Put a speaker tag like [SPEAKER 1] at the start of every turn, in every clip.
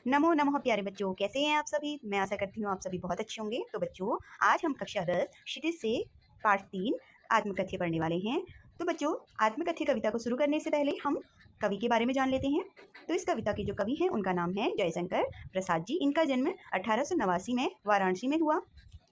[SPEAKER 1] नमो नमः प्यारे बच्चों, कैसे हैं आप सभी? मैं आशा करती हूँ आप सभी बहुत अच्छे होंगे। तो बच्चों, आज हम कक्षा 10 क्षितिज से पाठ 3 आत्मकथ्य पढ़ने वाले हैं। तो बच्चों, आत्मकथ्य कविता को शुरू करने से पहले हम कवि के बारे में जान लेते हैं। तो इस कविता के जो कवि हैं उनका नाम है जयशंकर प्रसाद जी। इनका जन्म 1889 में वाराणसी में हुआ।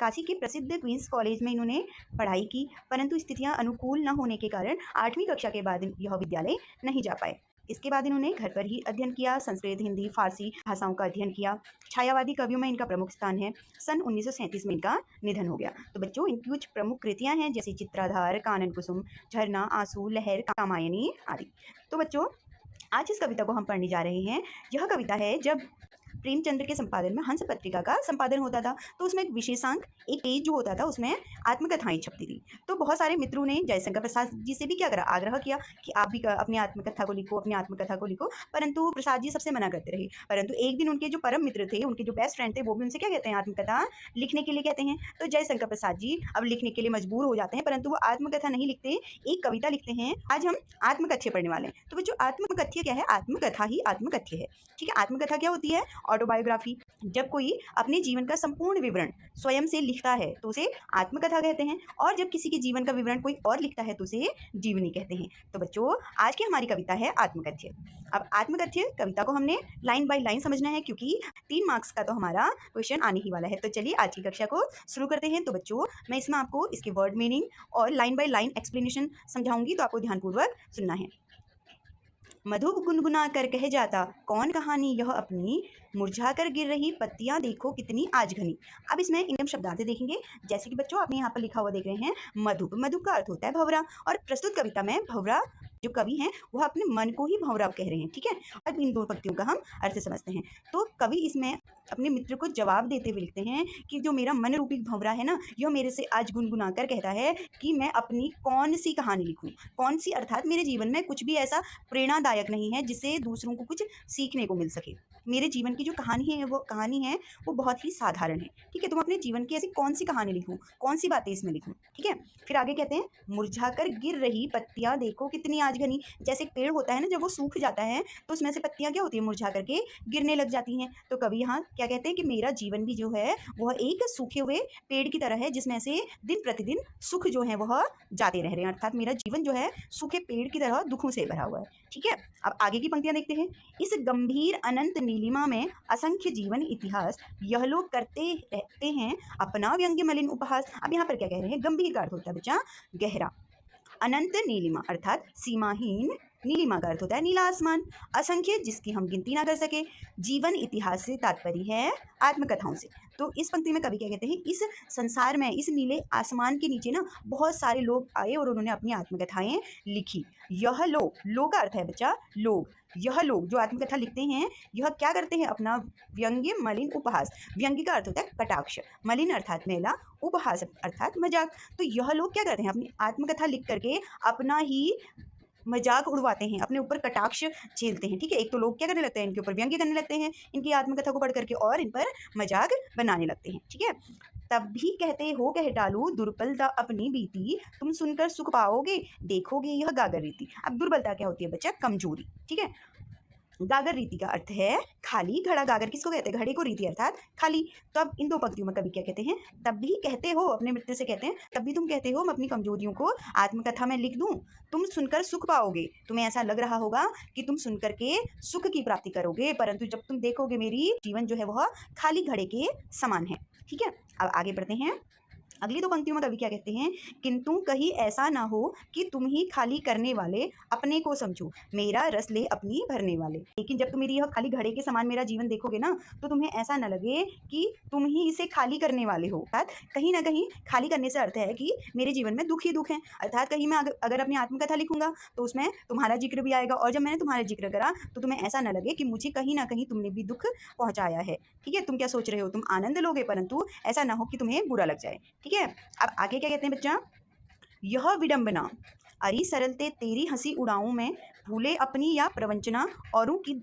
[SPEAKER 1] काशी के प्रसिद्ध क्वींस कॉलेज में इन्होंने पढ़ाई की, परंतु स्थितियां अनुकूल न होने के कारण 8वीं कक्षा के बाद यह विद्यालय नहीं जा पाए। इसके बाद इन्होंने घर पर ही अध्ययन किया, संस्कृत, हिंदी, फारसी भाषाओं का अध्ययन किया। छायावादी कवियों में इनका प्रमुख स्थान है। सन 1937 में इनका निधन हो गया। तो बच्चों, इनकी कुछ प्रमुख कृतियां हैं जैसे चित्राधार, कानन कुसुम, झरना, आंसू, लहर, कामायनी आदि। तो बच्चों, आज इस कविता को हम पढ़ने जा रहे हैं। यह कविता है जब प्रेमचंद्र के संपादन में हंस पत्रिका का संपादन होता था, तो उसमें एक विशेषांक, एक पेज जो होता था उसमें आत्मकथाएं छपती थी। तो बहुत सारे मित्रों ने जयशंकर प्रसाद जी से भी क्या करा, आग्रह किया कि आप भी अपनी आत्मकथा को लिखो, अपनी आत्मकथा को लिखो। परंतु प्रसाद जी सबसे मना करते रहे। परंतु एक दिन उनके जो परम मित्र थे, उनके जो बेस्ट फ्रेंड थे, वो भी उनसे क्या कहते हैं, आत्मकथा लिखने के लिए कहते हैं। तो जयशंकर प्रसाद जी अब लिखने के लिए मजबूर हो जाते हैं, परंतु वो आत्मकथा नहीं लिखते, एक कविता लिखते हैं। आज हम आत्मकथ्य पढ़ने वाले हैं। तो बच्चों, आत्मकथ्य क्या है? आत्मकथा ही आत्मकथ्य है। ठीक है, आत्मकथा क्या होती है? ऑटोबायोग्राफी। जब कोई अपने जीवन का संपूर्ण विवरण स्वयं से लिखता है तो उसे आत्मकथा कहते हैं, और जब किसी के जीवन का विवरण कोई और लिखता है तो उसे जीवनी कहते हैं। तो बच्चों, आज की हमारी कविता है आत्मकथ्य। अब आत्मकथ्य कविता को हमने लाइन बाय लाइन समझना है, क्योंकि 3 मार्क्स का तो हमारा क्वेश्चन आने ही वाला है। तो चलिए आज की कक्षा को शुरू करते हैं। तो बच्चों, मैं इसमें आपको इसके वर्ड मीनिंग और लाइन बाय लाइन एक्सप्लेनेशन समझाऊंगी, तो आपको ध्यानपूर्वक सुनना है। मधु गुनगुना कर कह जाता, कौन कहानी यह अपनी, मुरझा कर गिर रही पत्तियां देखो कितनी आज घनी। अब इसमें इनम शब्दार्थ देखेंगे। जैसे कि बच्चों, आपने यहाँ पर लिखा हुआ देख रहे हैं मधु। मधु का अर्थ होता है भंवरा, और प्रस्तुत कविता में भंवरा जो कवि हैं वह अपने मन को ही भंवरा कह रहे हैं। ठीक है, अब इन दो पंक्तियों का हम अर्थ समझते हैं। तो कवि इसमें अपने मित्र को जवाब देते हुए लिखते हैं कि जो मेरा मन रूपी भंवरा है ना, यह मेरे से आज गुनगुना कर कहता है कि मैं अपनी कौन सी कहानी लिखूं। कौन सी, अर्थात मेरे जीवन में कुछ भी ऐसा प्रेरणादायक नहीं है जिससे दूसरों को कुछ सीखने को मिल सके। मेरे जीवन की जो कहानी है वो बहुत ही साधारण है। ठीक है, तुम अपने जीवन की ऐसी कौन सी कहानी लिखूं, कौन सी बातें इसमें लिखूं। ठीक है, फिर आगे कहते हैं मुरझाकर गिर रही पत्तियां देखो कितनी आज घनी। जैसे एक पेड़ होता है ना, जब वो सूख जाता है तो उसमें से पत्तियां क्या होती है, मुरझा करके गिरने लग जाती हैं। तो कवि यहाँ क्या कहते हैं कि मेरा जीवन भी जो है वह एक सूखे हुए पेड़ की तरह है, जिसमें से दिन प्रतिदिन सुख जो है वह जाते रह रहे हैं। अर्थात मेरा जीवन जो है सूखे पेड़ की तरह दुखों से भरा हुआ है। ठीक है, अब आगे की पंक्तियां देखते हैं। इस गंभीर अनंत नीलिमा में असंख्य जीवन इतिहास, यह लोग करते रहते हैं अपना व्यंग्य मलिन उपहास। अब यहाँ पर क्या कह रहे हैं, गंभीर का अर्थ होता है बच्चा गहरा, अनंत नीलिमा अर्थात सीमाहीन, नीलिमा का अर्थ होता है नीला आसमान, असंख्य जिसकी हम गिनती ना कर सके, जीवन इतिहास से तात्पर्य है आत्मकथाओं से। तो इस पंक्ति में कवि क्या कहते हैं, इस संसार में, इस नीले आसमान के नीचे ना बहुत सारे लोग आए और उन्होंने अपनी आत्मकथाएं लिखी। यह लोग, लोग का अर्थ है बच्चा लोग, यह लोग जो आत्मकथा लिखते हैं यह क्या करते हैं, अपना व्यंग्य मलिन उपहास। व्यंग्य का अर्थ होता है कटाक्ष, मलिन अर्थात मैला, उपहास अर्थात मजाक। तो यह लोग क्या करते हैं, अपनी आत्मकथा लिख करके अपना ही मजाक उड़वाते हैं, अपने ऊपर कटाक्ष झेलते हैं। ठीक है, एक तो लोग क्या करने लगते हैं, इनके ऊपर व्यंग्य करने लगते हैं इनकी आत्मकथा को पढ़ करके, और इन पर मजाक बनाने लगते हैं। ठीक है, तब भी कहते हो कह डालू दुर्बलता अपनी बीती, तुम सुनकर सुख पाओगे देखोगे यह गागर रीति। अब दुर्बलता क्या होती है बच्चा, कमजोरी। ठीक है, गागर रीति का अर्थ है खाली। घड़ा, गागर किसको कहते हैं, घड़े को, रीति अर्थात खाली। तो अब इन दो पंक्तियों में कवि क्या कहते हैं, तब भी कहते हो, अपने मित्र से कहते हैं तब भी तुम कहते हो मैं अपनी कमजोरियों को आत्मकथा में लिख दूं, तुम सुनकर सुख पाओगे। तुम्हें ऐसा लग रहा होगा कि तुम सुनकर के सुख की प्राप्ति करोगे, परंतु जब तुम देखोगे मेरी जीवन जो है वह खाली घड़े के समान है। ठीक है, अब आगे बढ़ते हैं। अगली दो पंक्तियों में कवि क्या कहते हैं, किंतु कहीं ऐसा ना हो कि तुम ही खाली करने वाले अपने को समझो, मेरा रस ले अपनी भरने वाले। लेकिन जब तुम मेरी यह खाली घड़े के समान मेरा जीवन देखोगे ना, तो तुम्हें ऐसा न लगे कि तुम ही इसे खाली करने वाले हो। अर्थात कहीं ना कहीं खाली करने से अर्थ है कि मेरे जीवन में दुख ही दुख है। अर्थात कहीं मैं अगर अपनी आत्मकथा लिखूंगा तो उसमें तुम्हारा जिक्र भी आएगा, और जब मैंने तुम्हारा जिक्र करा तो तुम्हें ऐसा न लगे कि मुझे कहीं ना कहीं तुमने भी दुख पहुंचाया है। ठीक है, तुम क्या सोच रहे हो, तुम आनंद लोगे, परंतु ऐसा ना हो कि तुम्हें बुरा लग जाए। ठीक है, अब आगे क्या कहते हैं बच्चा, यह विडंबना अरी सरलते तेरी हंसी उड़ाऊं मैं, भूले अपनी या प्रवंचना औरों की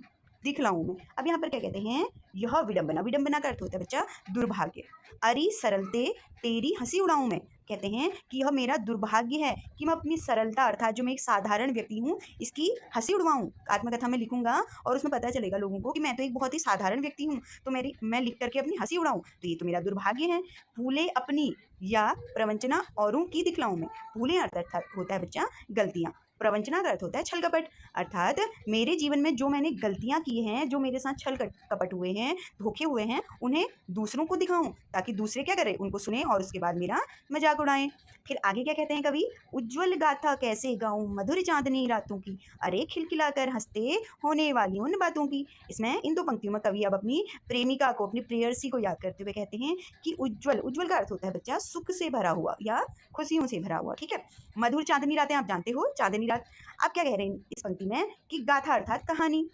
[SPEAKER 1] दिखलाऊं मैं। अब यहाँ पर क्या कहते हैं, यह विडंबना, विडंबना का अर्थ होता है बच्चा दुर्भाग्य। अरे सरलते तेरी हंसी उड़ाऊं मैं, कहते हैं कि यह मेरा दुर्भाग्य है कि मैं अपनी सरलता अर्थात जो मैं एक साधारण व्यक्ति हूँ इसकी हंसी उड़वाऊँ। आत्मकथा में लिखूंगा और उसमें पता चलेगा लोगों को कि मैं तो एक बहुत ही साधारण व्यक्ति हूँ, तो मैं लिख करके अपनी हंसी उड़ाऊँ, तो ये तो मेरा दुर्भाग्य है। भूले अपनी या प्रवंचना औरों की दिखलाऊं मैं। भूले अर्थात होता है बच्चा गलतियाँ, प्रवंचना का अर्थ होता है छल कपट, अर्थात मेरे जीवन में जो मैंने गलतियां की हैं, जो मेरे साथ छल कपट हुए हैं, धोखे हुए हैं, उन्हें दूसरों को दिखाऊं ताकि दूसरे क्या करें, उनको सुने और उसके बाद मेरा मजाक उड़ाएं। फिर आगे क्या कहते हैं कवि, उज्ज्वल गाथा कैसे गाऊं मधुर चांदनी रातों की, अरे खिलखिलाकर हंसते होने वाली उन बातों की। इसमें इन दो पंक्तियों में कवि अब अपनी प्रेमिका को, अपनी प्रेयसी को याद करते हुए कहते हैं कि उज्ज्वल, उज्ज्वल का अर्थ होता है बच्चा सुख से भरा हुआ या खुशियों से भरा हुआ, ठीक है। मधुर चांदनी रातें आप जानते हो, चांदनी रात। आप क्या कह रहे हैं इस पंक्ति में कि गाथा अर्थात कहानी।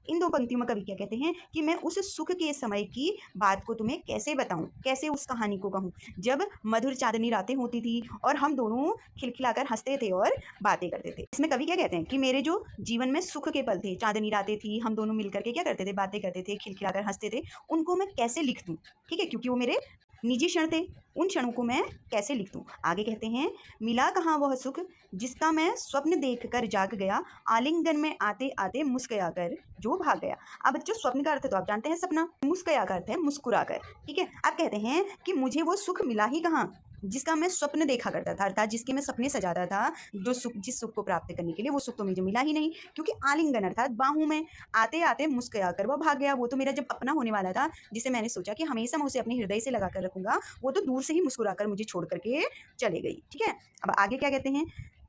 [SPEAKER 1] इन दो पंक्तियों में कवि क्या कहते हैं कि मैं उस सुख के समय की बात को तुम्हें कैसे बताऊं, कैसे उस कहानी को कहूं जब मधुर चांदनी रातें होती थी और हम दोनों खिलखिलाकर हंसते थे और बातें करते थे। इसमें कवि क्या कहते हैं कि मेरे जो जीवन में सुख के पल थे, चांदनी रातें थी, हम दोनों मिलकर के क्या करते थे, बातें करते थे, खिलखिलाकर हंसते थे, उनको मैं कैसे लिख दूं, ठीक है, क्योंकि वो मेरे निजी क्षण थे, उन क्षणों को मैं कैसे लिख दूं। आगे कहते हैं, मिला कहाँ वह सुख जिसका मैं स्वप्न देख कर जाग गया, आलिंगन में आते आते मुस्कुरा कर जो भाग गया। अब बच्चों स्वप्न का अर्थ तो आप जानते हैं सपना, मुस्कुरा का अर्थ है मुस्कुराकर, ठीक है। आप कहते हैं कि मुझे वो सुख मिला ही कहाँ जिसका मैं स्वप्न देखा करता था, अर्थात जिसके मैं सपने सजाता था, जो सुख, जिस सुख को प्राप्त करने के लिए, वो सुख तो मुझे मिला ही नहीं, क्योंकि आलिंगन अर्थात बाहों में आते आते मुस्कुरा कर वो भाग गया। वो तो मेरा जब अपना होने वाला था, जिसे मैंने सोचा कि हमेशा मैं उसे अपने हृदय से लगा कर रखूंगा, वो तो दूर से ही मुस्कुरा कर मुझे छोड़ करके चले गई, ठीक है। अब आगे क्या कहते हैं,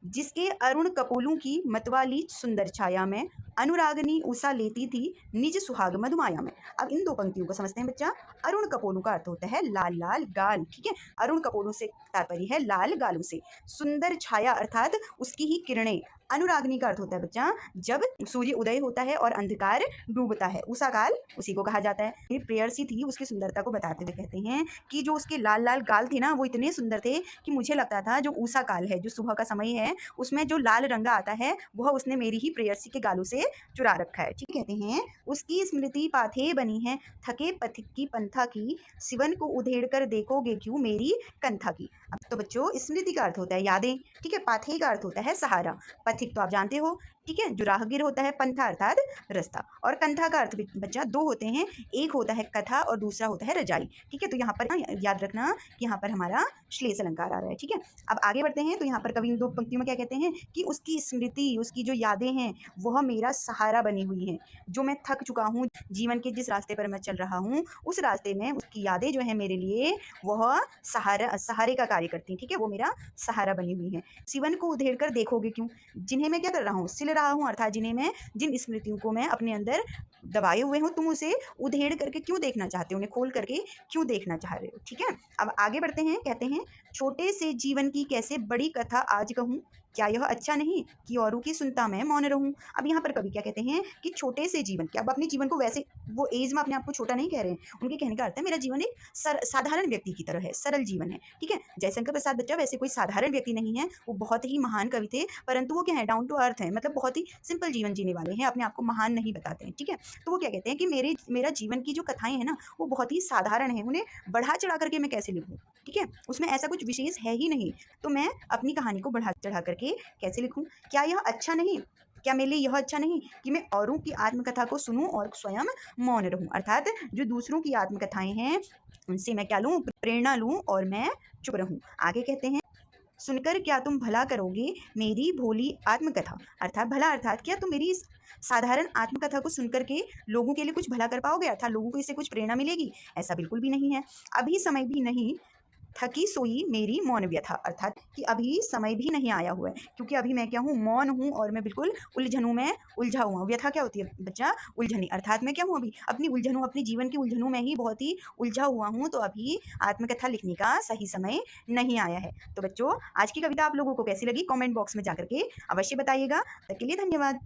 [SPEAKER 1] जिसके अरुण कपोलों की मतवाली सुंदर छाया में अनुरागनी उषा लेती थी निज सुहाग मधुमाया में। अब इन दो पंक्तियों को समझते हैं बच्चा। अरुण कपोलों का अर्थ होता है लाल लाल गाल, ठीक है। अरुण कपोलों से तात्पर्य है लाल गालों से। सुंदर छाया अर्थात उसकी ही किरणें। अनुरागनी का अर्थ होता है बच्चा जब सूर्य उदय होता है और अंधकार डूबता है, उषा काल उसी को कहा जाता है। ये प्रेयसी थी, उसकी सुंदरता को बताते हुए कहते हैं कि जो उसके लाल लाल गाल थे ना, वो इतने सुंदर थे कि मुझे लगता था जो उषा काल है, जो सुबह का समय है, उसमें जो लाल रंगा आता है वह उसने मेरी ही प्रेयसी के गालों से चुरा रखा है, ठीक। कहते हैं उसकी स्मृति पाथे बनी है थके पथिक की पंथा की, सिवन को उधेड़ कर देखोगे क्यों मेरी कंथा की। अब तो बच्चों स्मृति का अर्थ होता है यादें, ठीक है। पाथे का अर्थ होता है सहारा, पथिक तो आप जानते हो, ठीक है, जो राहगीर होता है, पंथा अर्थात रास्ता, और कंथा का अर्थ बच्चा दो होते हैं, एक होता है कथा और दूसरा होता है रजाई, ठीक है। तो यहाँ पर याद रखना कि यहाँ पर हमारा श्लेष अलंकार आ रहा है, ठीक है। अब आगे बढ़ते हैं, तो यहाँ पर कवि दो पंक्तियों में क्या कहते हैं कि उसकी स्मृति, उसकी जो यादें हैं वह मेरा सहारा बनी हुई हैं। जो मैं थक चुका हूँ, जीवन के जिस रास्ते पर मैं चल रहा हूँ, उस रास्ते में उसकी यादें जो है मेरे लिए वह सहारे का कार्य करती हैं, ठीक है, वो मेरा सहारा बनी हुई है। सिवन को उधेड़ कर देखोगे क्यों, जिन्हें मैं क्या कर रहा हूँ, सिल रहा हूँ, अर्थात जिन्हें मैं, जिन स्मृतियों को मैं अपने अंदर दबाए हुए हूँ, तुम उसे उधेड़ करके क्यों देखना चाहते हो, उन्हें खोल करके क्यों देखना चाह रहे हो, ठीक है। अब आगे बढ़ते हैं, कहते हैं छोटे से जीवन की कैसे बड़ी कथा आज कहूँ, क्या यह अच्छा नहीं कि औरों की सुनता मैं मौन रहूं। अब यहाँ पर कवि क्या कहते हैं कि छोटे से जीवन, क्या अब अपने जीवन को वैसे, वो एज में अपने आप को छोटा नहीं कह रहे हैं, उनके कहने का अर्थ है मेरा जीवन एक साधारण व्यक्ति की तरह है, सरल जीवन है, ठीक है। जयशंकर प्रसाद बच्चा वैसे कोई साधारण व्यक्ति नहीं है, वो बहुत ही महान कवि थे, परंतु वो क्या है, डाउन टू अर्थ है, मतलब बहुत ही सिंपल जीवन जीने वाले हैं, अपने आप को महान नहीं बताते हैं, ठीक है। तो वो क्या कहते हैं कि मेरा जीवन की जो कथाएं हैं ना, वो बहुत ही साधारण है, उन्हें बढ़ा चढ़ा करके मैं कैसे लिखूं, ठीक है, उसमें ऐसा कुछ विशेष है ही नहीं, तो मैं अपनी कहानी को बढ़ा चढ़ा करके कैसे लिखूं। क्या यह अच्छा नहीं, क्या मेरे लिए यह अच्छा नहीं कि मैं औरों की आत्मकथा को सुनूं और स्वयं मौन रहूं, अर्थात जो दूसरों की आत्मकथाएं हैं उनसे मैं क्या लूं, प्रेरणा लूं और मैं चुप रहूं। आगे कहते हैं सुनकर क्या तुम भला करोगे मेरी भोली आत्मकथा, अर्थात भला अर्थात क्या तुम मेरी साधारण आत्मकथा को सुनकर के लोगों के लिए कुछ भला कर पाओगे, अर्थात लोगों को इससे कुछ प्रेरणा मिलेगी, ऐसा बिल्कुल भी नहीं है। अभी समय भी नहीं थकी सोई मेरी मौन व्यथा, अर्थात कि अभी समय भी नहीं आया हुआ है, क्योंकि अभी मैं क्या हूँ, मौन हूँ और मैं बिल्कुल उलझनों में उलझा हुआ हूँ। व्यथा क्या होती है बच्चा, उलझनी, अर्थात मैं क्या हूँ, अभी अपनी उलझनों, अपने जीवन की उलझनों में ही बहुत ही उलझा हुआ हूँ, तो अभी आत्मकथा लिखने का सही समय नहीं आया है। तो बच्चों आज की कविता आप लोगों को कैसी लगी, कॉमेंट बॉक्स में जाकर के अवश्य बताइएगा। तब के लिए धन्यवाद।